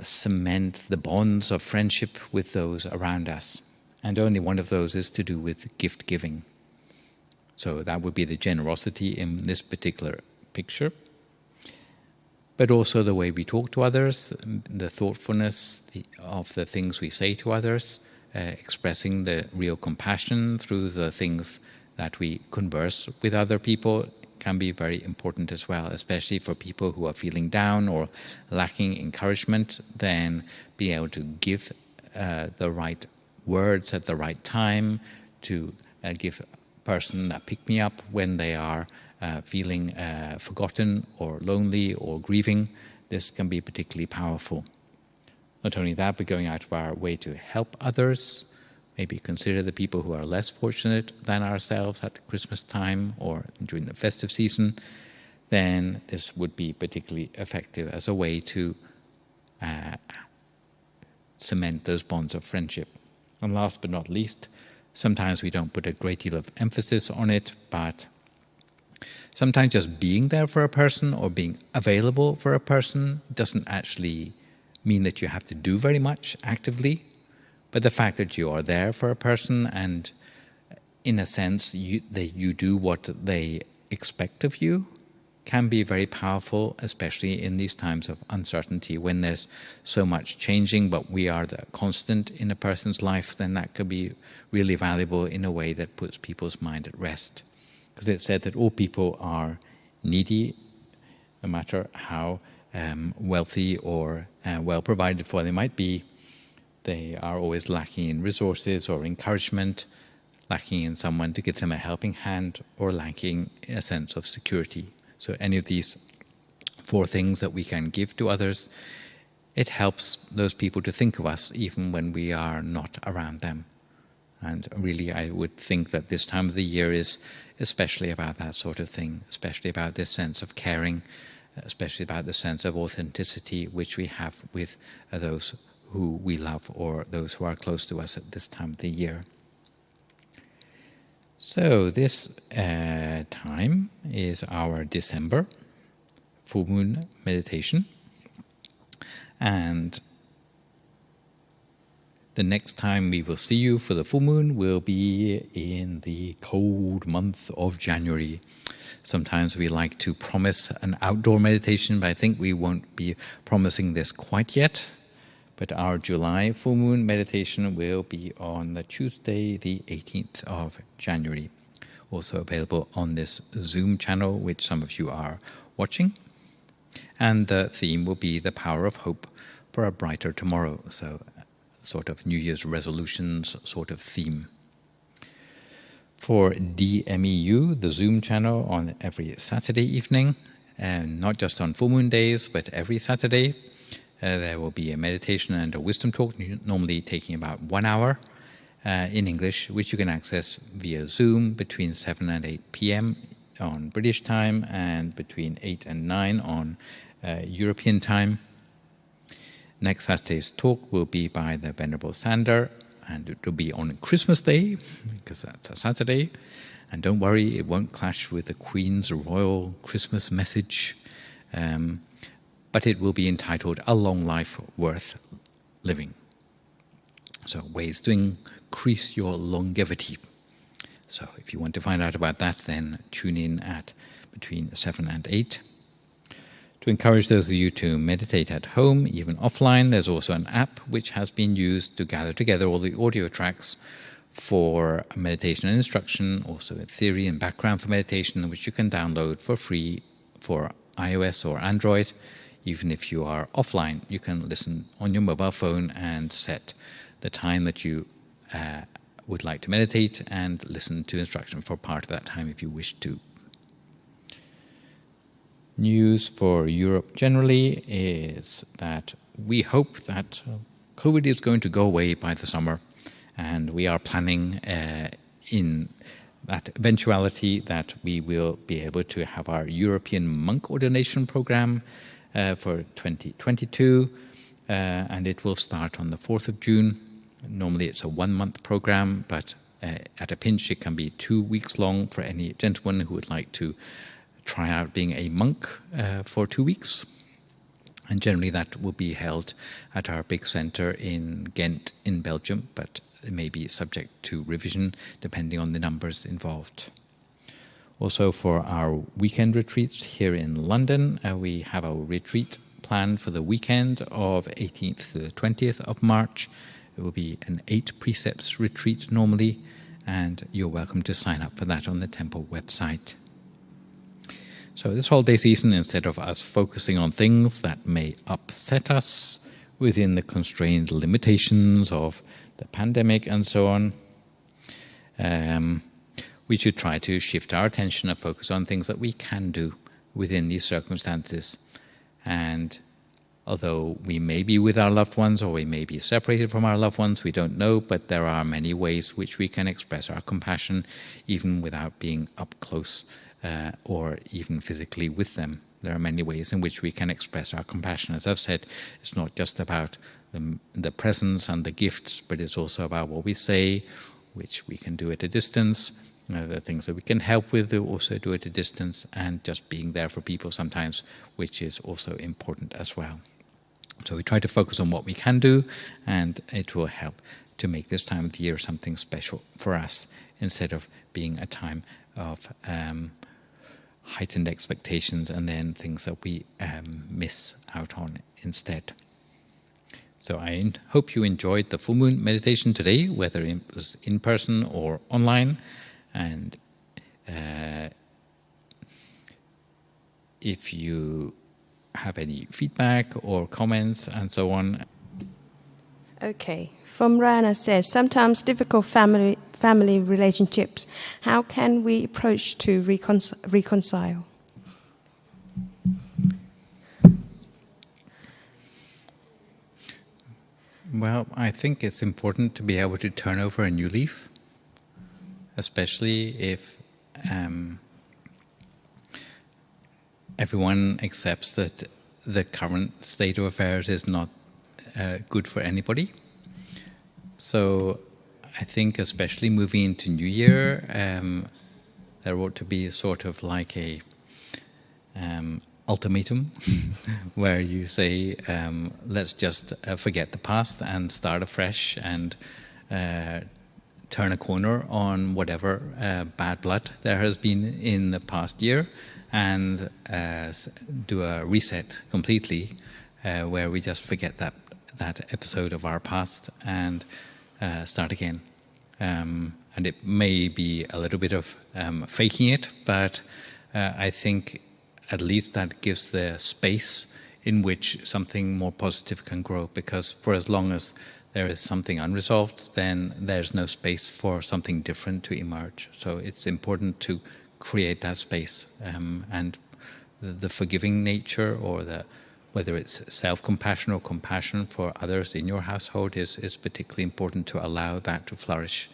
cement the bonds of friendship with those around us. And only one of those is to do with gift giving. So that would be the generosity in this particular picture. But also the way we talk to others, the thoughtfulness of the things we say to others, expressing the real compassion through the things that we converse with other people can be very important as well, especially for people who are feeling down or lacking encouragement. Then being able to give the right words at the right time to give a person a pick-me-up when they are feeling forgotten or lonely or grieving. This can be particularly powerful. Not only that, but going out of our way to help others, maybe consider the people who are less fortunate than ourselves at the Christmas time or during the festive season, then this would be particularly effective as a way to cement those bonds of friendship. And last but not least, sometimes we don't put a great deal of emphasis on it, but sometimes just being there for a person or being available for a person doesn't actually mean that you have to do very much actively, but the fact that you are there for a person and in a sense you do what they expect of you can be very powerful, especially in these times of uncertainty when there's so much changing, but we are the constant in a person's life. Then that could be really valuable in a way that puts people's mind at rest. Because it's said that all people are needy, no matter how wealthy or well provided for they might be. They are always lacking in resources or encouragement, lacking in someone to give them a helping hand, or lacking a sense of security. So any of these 4 things that we can give to others, it helps those people to think of us even when we are not around them. And really, I would think that this time of the year is especially about that sort of thing, especially about this sense of caring, especially about the sense of authenticity which we have with those who we love or those who are close to us at this time of the year. So this time is our December full moon meditation, and the next time we will see you for the full moon will be in the cold month of January. Sometimes we like to promise an outdoor meditation, but I think we won't be promising this quite yet. But our July full moon meditation will be on the Tuesday, the 18th of January. Also available on this Zoom channel, which some of you are watching. And the theme will be the power of hope for a brighter tomorrow. So sort of New Year's resolutions sort of theme. For DMEU, the Zoom channel on every Saturday evening, and not just on full moon days, but every Saturday, there will be a meditation and a wisdom talk, normally taking about 1 hour in English, which you can access via Zoom between 7 and 8 p.m. on British time and between 8 and 9 on European time. Next Saturday's talk will be by the Venerable Sander, and it will be on Christmas Day, because that's a Saturday. And don't worry, it won't clash with the Queen's royal Christmas message. But it will be entitled A Long Life Worth Living. So ways to increase your longevity. So if you want to find out about that, then tune in at between 7 and 8. To encourage those of you to meditate at home, even offline, there's also an app which has been used to gather together all the audio tracks for meditation and instruction, also a theory and background for meditation, which you can download for free for iOS or Android. Even if you are offline, you can listen on your mobile phone and set the time that you would like to meditate and listen to instruction for part of that time if you wish to. News for Europe generally is that we hope that COVID is going to go away by the summer, and we are planning in that eventuality that we will be able to have our European monk ordination program for 2022, and it will start on the 4th of June. Normally it's a 1-month program, but at a pinch it can be 2 weeks long for any gentleman who would like to try out being a monk for 2 weeks. And generally that will be held at our big centre in Ghent in Belgium, but it may be subject to revision depending on the numbers involved. Also for our weekend retreats here in London, we have a retreat planned for the weekend of 18th to the 20th of March. It will be an 8 precepts retreat normally, and you're welcome to sign up for that on the temple website. So this holiday season, instead of us focusing on things that may upset us within the constrained limitations of the pandemic and so on, we should try to shift our attention and focus on things that we can do within these circumstances. And although we may be with our loved ones or we may be separated from our loved ones, we don't know, but there are many ways which we can express our compassion even without being up close or even physically with them. there are many ways in which we can express our compassion. As I've said, it's not just about the presents and the gifts, but it's also about what we say, which we can do at a distance, the things that we can help with, also do at a distance, and just being there for people sometimes, which is also important as well. So we try to focus on what we can do, and it will help to make this time of the year something special for us, instead of being a time of heightened expectations and then things that we miss out on instead. So I hope you enjoyed the full moon meditation today, whether it was in person or online. And if you have any feedback or comments and so on. Okay. From Rana says, sometimes difficult family relationships. How can we approach to reconcile? Well, I think it's important to be able to turn over a new leaf, especially if everyone accepts that the current state of affairs is not good for anybody. So I think especially moving into New Year, there ought to be sort of like a ultimatum where you say, let's just forget the past and start afresh and turn a corner on whatever bad blood there has been in the past year, and do a reset completely, where we just forget that episode of our past and start again. And it may be a little bit of faking it, but I think at least that gives the space in which something more positive can grow, because for as long as there is something unresolved, then there's no space for something different to emerge. So it's important to create that space, and the forgiving nature, or whether it's self-compassion or compassion for others in your household, is particularly important to allow that to flourish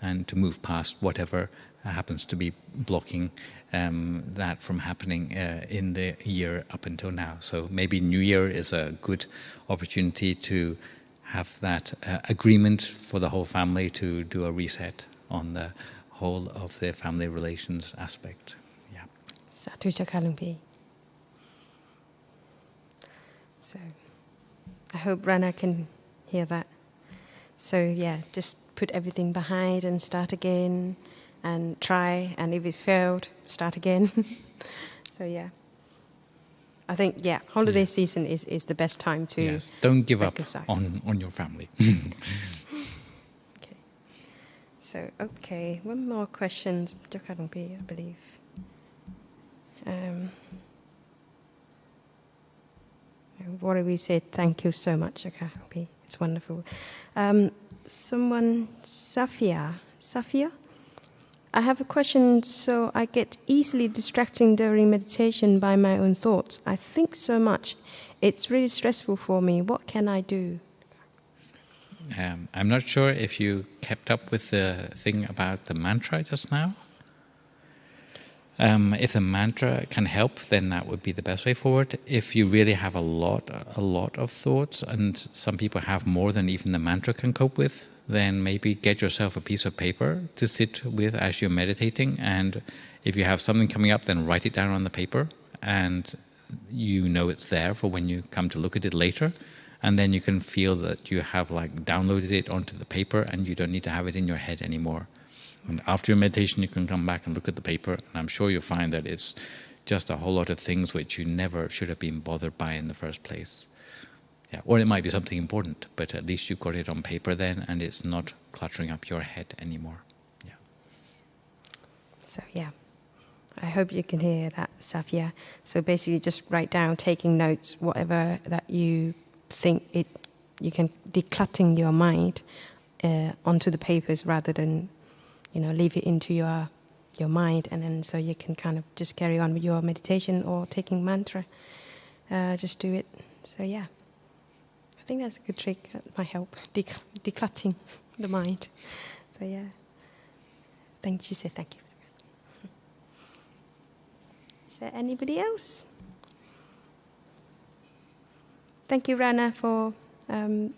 and to move past whatever happens to be blocking that from happening in the year up until now. So maybe New Year is a good opportunity to have that agreement for the whole family to do a reset on the whole of the family relations aspect. Yeah. Satu Chakalumpi. So I hope Rana can hear that. So yeah, just put everything behind and start again and try, and if it's failed, start again. So yeah. I think, holiday season is the best time to Yes, don't give reconcile. up on your family. Okay. So, one more question, I believe. What have we said? Thank you so much, Jakarpi. It's wonderful. Someone, Safia? I have a question. So I get easily distracted during meditation by my own thoughts. I think so much. It's really stressful for me. What can I do? I'm not sure if you kept up with the thing about the mantra just now. If the mantra can help, then that would be the best way forward. If you really have a lot of thoughts, and some people have more than even the mantra can cope with, then maybe get yourself a piece of paper to sit with as you're meditating. And if you have something coming up, then write it down on the paper, and you know it's there for when you come to look at it later. And then you can feel that you have downloaded it onto the paper, and you don't need to have it in your head anymore. And after your meditation, you can come back and look at the paper, and I'm sure you'll find that it's just a whole lot of things which you never should have been bothered by in the first place. Yeah, or it might be something important, but at least you've got it on paper then, and it's not cluttering up your head anymore. Yeah. So I hope you can hear that, Safia. So basically, just write down, taking notes, whatever that you think you can decluttering your mind onto the papers rather than leave it into your mind, and then so you can kind of just carry on with your meditation or taking mantra. Just do it. So I think that's a good trick. That might help decluttering the mind. So thank you. Is there anybody else? thank you, Rana, for the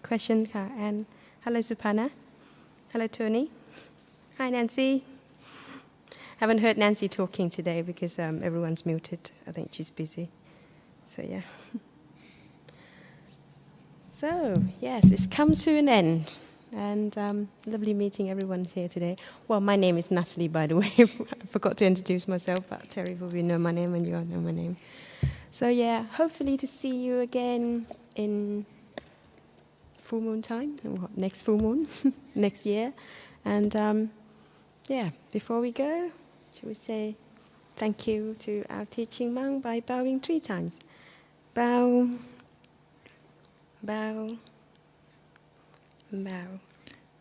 question. And hello, Supana. Hello, Tony. Hi, Nancy. Haven't heard Nancy talking today because everyone's muted. I think she's busy. So, yeah. So, yes, it's come to an end. And lovely meeting everyone here today. Well, my name is Natalie, by the way. I forgot to introduce myself, but Terry probably know my name and you all know my name. So, yeah, hopefully to see you again in full moon time, next full moon, next year. And, yeah, before we go, shall we say thank you to our teaching monk by bowing 3 times. Bow, bow, bow.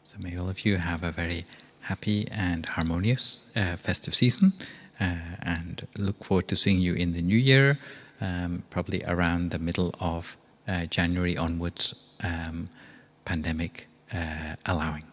So may all of you have a very happy and harmonious festive season, and look forward to seeing you in the new year, probably around the middle of January onwards, pandemic allowing.